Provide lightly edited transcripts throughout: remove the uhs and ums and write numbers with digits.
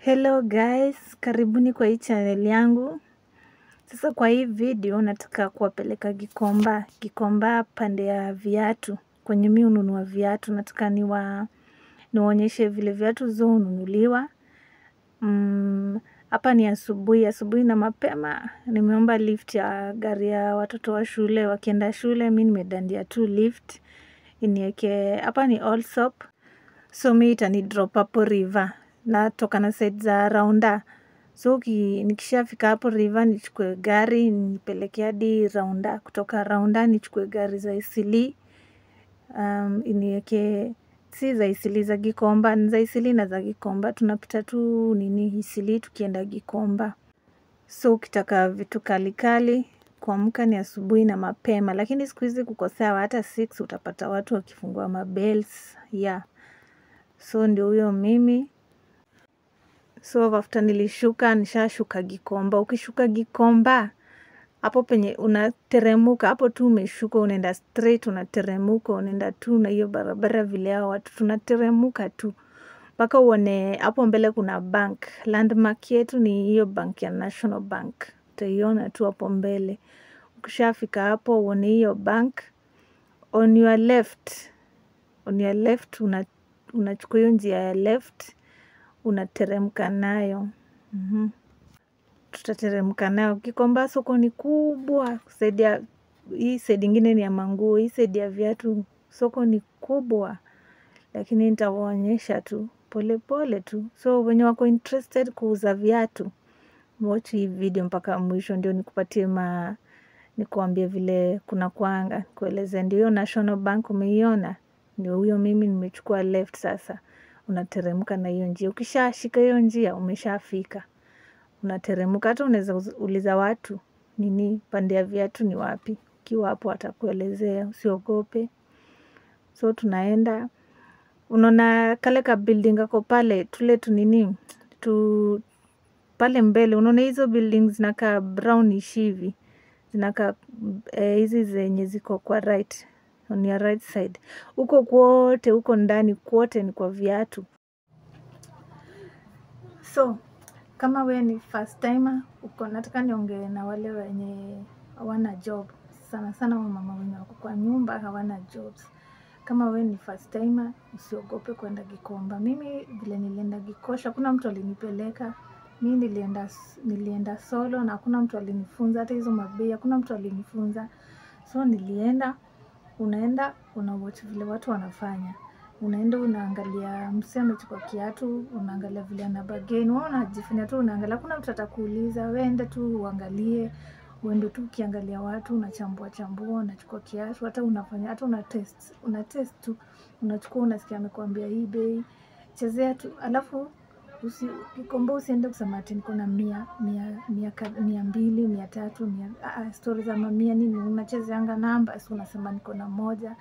Hello guys, karibuni kwa hii channel yangu. Sasa kwa hii video nataka kuwapeleka Gikomba pande ya viatu. Kwenye mimi hununua viatu, nataka niwaonyeshe vile viatu zo hununuliwa. Hapa ni asubuhi na mapema. Nimeomba lift ya gari ya watoto wa shule, wakienda shule, mimi nimedandia tu lift. Inieke, hapa ni Allsop. So mimi itani drop hapo River. Natoka na side za Raunda. So nikishafika hapo River nichukue gari nipeleke hadi Raunda. Kutoka Raunda nichukue gari za Eastleigh. Inieke si za Eastleigh, za Gikomba, za Eastleigh na za Gikomba. Tunapita tu Eastleigh tukienda Gikomba. So ukitaka vitu kali kuamka ni asubuhi na mapema, lakini siku hizi kuko sawa, hata 6 utapata watu wakifungua mabells. Yeah. So ndio huyo mimi. So after nishashuka Gikomba. Ukishuka Gikomba, hapo penye unateremuka, hapo tu umeshuka, unaenda straight, unateremuka, unaenda tu na hiyo barabara vile hao watu tunateremuka tu. Mpaka uone hapo mbele kuna bank. Landmark yetu ni hiyo bank ya National Bank. Utaiona tu hapo mbele. Ukishafika hapo uone hiyo bank. On your left unachukua hiyo njia ya left, unateremka nayo. Tutateremka nayo. Gikomba soko ni kubwa. Hii side ingine ni ya manguo, hii side ya viatu. Soko ni kubwa, lakini nitawaonyesha tu pole pole tu. So wenye wako interested kuuza viatu, watch hii video mpaka mwisho ndio nikupatie nikuambie vile kuna kuanga, kueleza. Ndio hiyo National Bank umeiona, ndio huyo mimi nimechukua left. Sasa unateremka na hiyo njia. Ukishashika hiyo njia umeshafika, unateremka. Hata unaweza uliza watu pande ya viatu ni wapi, kiwa hapo atakuelezea, usiogope. So tunaenda, unaona kale ka building kako pale, pale mbele, unaona hizo buildings zinaka brownish hivi, zinaka hizi zenye ziko kwa right, on your right side. Huko kwote, huko ndani kwote ni kwa viatu. So kama we ni first timer, nataka niongee na wale wenye hawana job. Sana sana wamama wenye wako kwa nyumba hawana jobs. Kama we ni first timer, usiogope kwenda Gikomba. Mimi vile nilienda Gikosha, kuna mtu alinipeleka. Mimi nilienda solo na kuna mtu alinifunza, hata hizo mabei kuna mtu alinifunza. So nilienda, unaenda unawatch vile watu wanafanya. Unaenda unaangalia msee amechukua kiatu, unaangalia vile ana bargain, wewe unajifanya tu unaangalia, kuna mtu atakuuliza, wewe enda tu uangalie, uende tu ukiangalia watu, unachambua, unachukua kiatu, hata unafanya, hata una test tu, unachukua, unasikia amekwambia hii bei, chezea tu. Alafu Gikomba usiende kusema ati niko na 100, 200, 300, stories za mamia nini, unachezeanga namba, so unasema niko na 1,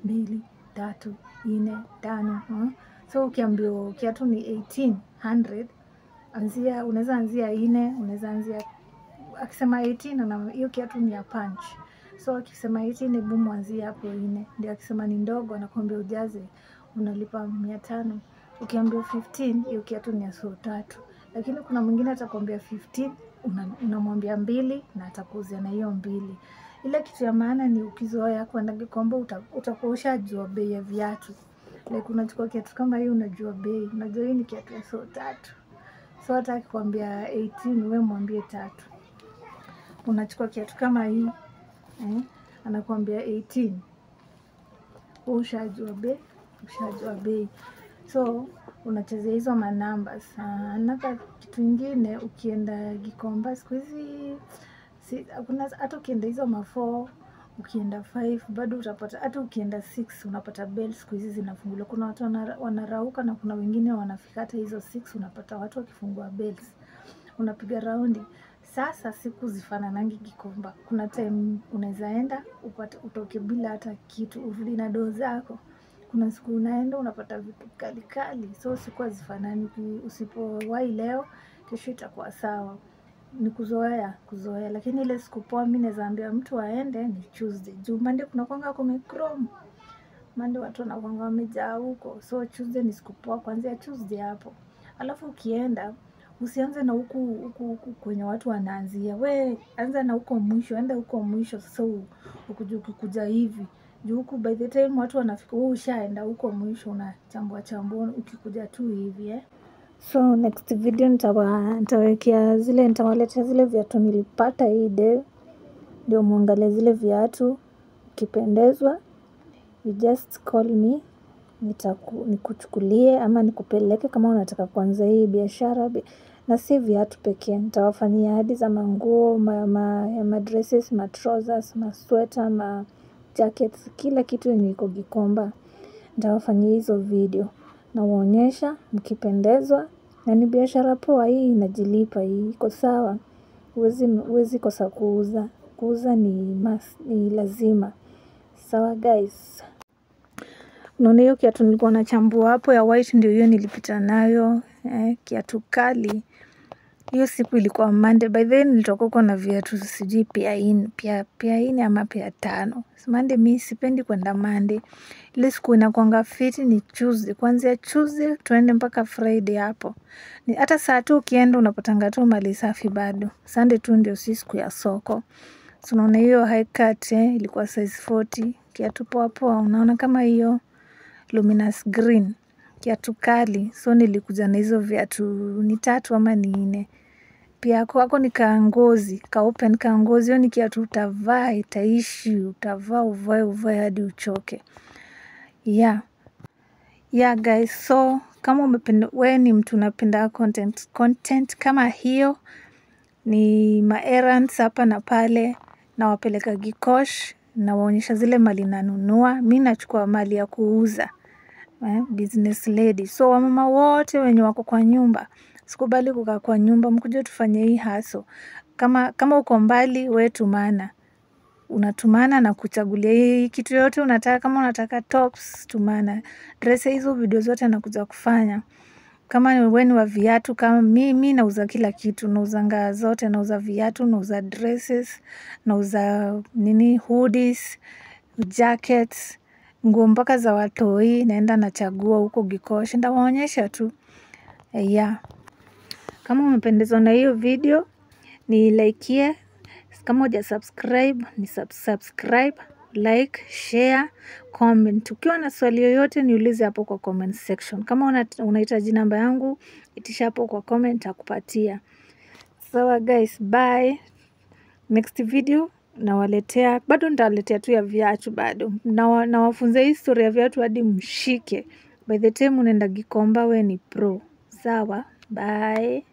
2, 3, 4, 5. So ukiambiwa kiatu ni 1800, unaweza anzia 4, unaweza anzia, akisema 18 na hiyo kiatu ni ya punch. So akisema 18 boom anzia hapo 4. Ndio akisema ni ndogo anakuambia ujaze, unalipa 500. Ukiambiwa 15, hiyo kiatu ni ya 3. Lakini kuna mwingine atakwambia 15, unamwambia 2 na atakuuzia na hiyo 2. Ile kitu ya maana ni ukizoea kwenda Gikomba utakuwa ushajua bei ya viatu. Like unachukua kiatu kama hiyo unajua bei, unajua hii ni kiatu ya 3. So hata akikwambia 18 wewe mwambie 3. Unachukua kiatu kama hii, anakuambia 18. Ushajua bei. So unachezea hizo manamba sana. Na kitu kingine ukienda Gikomba siku hizi hata ukienda hizo 4, ukienda 5 bado utapata, hata ukienda 6 unapata bell siku hizi zinafunguliwa. Kuna watu wanarauka na kuna wengine wanafika hata hizo 6 unapata watu wakifungua bells. Unapiga raundi. Sasa siku zifananangi Gikomba. Kuna time unaweza enda utoke bila hata kitu, urudi na doo zako. Kuna siku unaenda unapata vitu kali. So siku hazifanani. Usipowahi leo, kesho itakuwa sawa. Ni kuzoea. Lakini ile siku poa mimi naweza ambia mtu aende ni Tuesday. Monday kuna kuanga kumechrome. Monday watu wanakuanga wamejaa huko. So Tuesday ni siku poa, kuanzia Tuesday hapo. Alafu ukienda usianze na huku kwenye watu wanaanzia. We anza na huko mwisho, enda huko mwisho sasa ukikuja hivi. Juu huku by the time watu wanafika wewe ushaenda huko mwisho unachambua chambua ukikuja tu hivi So next video nitawekea zile, nitawaletea zile viatu nilipata hii day. Ndio muangalie zile viatu. Ukipendezwa you just call me, nikuchukulie ama nikupeleke kama unataka kuanza hii biashara. Na si viatu pekee, nitawafanyia hadi za manguo, madresses, trousers, sweater, jackets, kila kitu yenye iko Gikomba. Nitawafanyia hizo video na waonyesha mkipendezwa, na ni biashara poa hii, inajilipa hii, iko sawa. Huwezi kosa kuuza. Kuuza ni lazima. Sawa guys. Unaona hiyo kiatu nilikuwa nachambua hapo ya white, ndio hiyo nilipita nayo. Kiatu kali. Hiyo siku ilikuwa Monday. By then nilitoka huko na viatu sijui pia ini ama pia 5. Monday mimi sipendi kwenda Monday. Ile siku inakuanga fit ni Tuesday. Kuanzia Tuesday tuende mpaka Friday hapo. Hata saa tu ukienda unapatanga tu mali safi bado. Sunday tu ndio siku ya soko. So unaona hiyo high cut ilikuwa size 40. Kiatu poa poa, unaona kama hiyo luminous green. Kiatu kali. So nilikuja na hizo viatu ni 3 ama ni 4. Pia kwako ni kaangozi, open kaangozi. Hiyo ni kiatu utavaa, itaishi, utavaa uvae hadi uchoke. Yeah guys, so kama wewe ni mtu unapenda content kama hiyo, ni errands hapa na pale, na wapeleka Gikosh, na waonyesha zile mali nanunua. Mimi nachukua mali ya kuuza. Business lady. So wamama wote wenye wako kwa nyumba, sikubali kukaa kwa nyumba, mkuje tufanye hii hustle. Kama uko mbali wewe tumana. Unatumana na kuchagulia hii kitu yote unataka. Kama unataka tops tumana. Dress hizo video zote nakuja kufanya. Kama wewe ni wa viatu, kama mimi nauza kila kitu, nauzanga zote, nauza viatu, nauza dresses, nauza hoodies, jackets, nguo mpaka za watoi, naenda nachagua huko Gikosh, nitawaonyesha tu. Kama umependezwa na hiyo video, ni like. Kama huja subscribe, ni subscribe, like, share, comment. Ukiwa na swali yoyote niulize hapo kwa comment section. Kama unahitaji namba yangu, itisha hapo kwa comment, nitakupatia. Sawa guys, bye. Next video nawaletea, bado nitawaletea tu ya viatu bado. Na wafunza history ya viatu hadi mshike. By the time unaenda Gikomba we ni pro. Sawa, bye.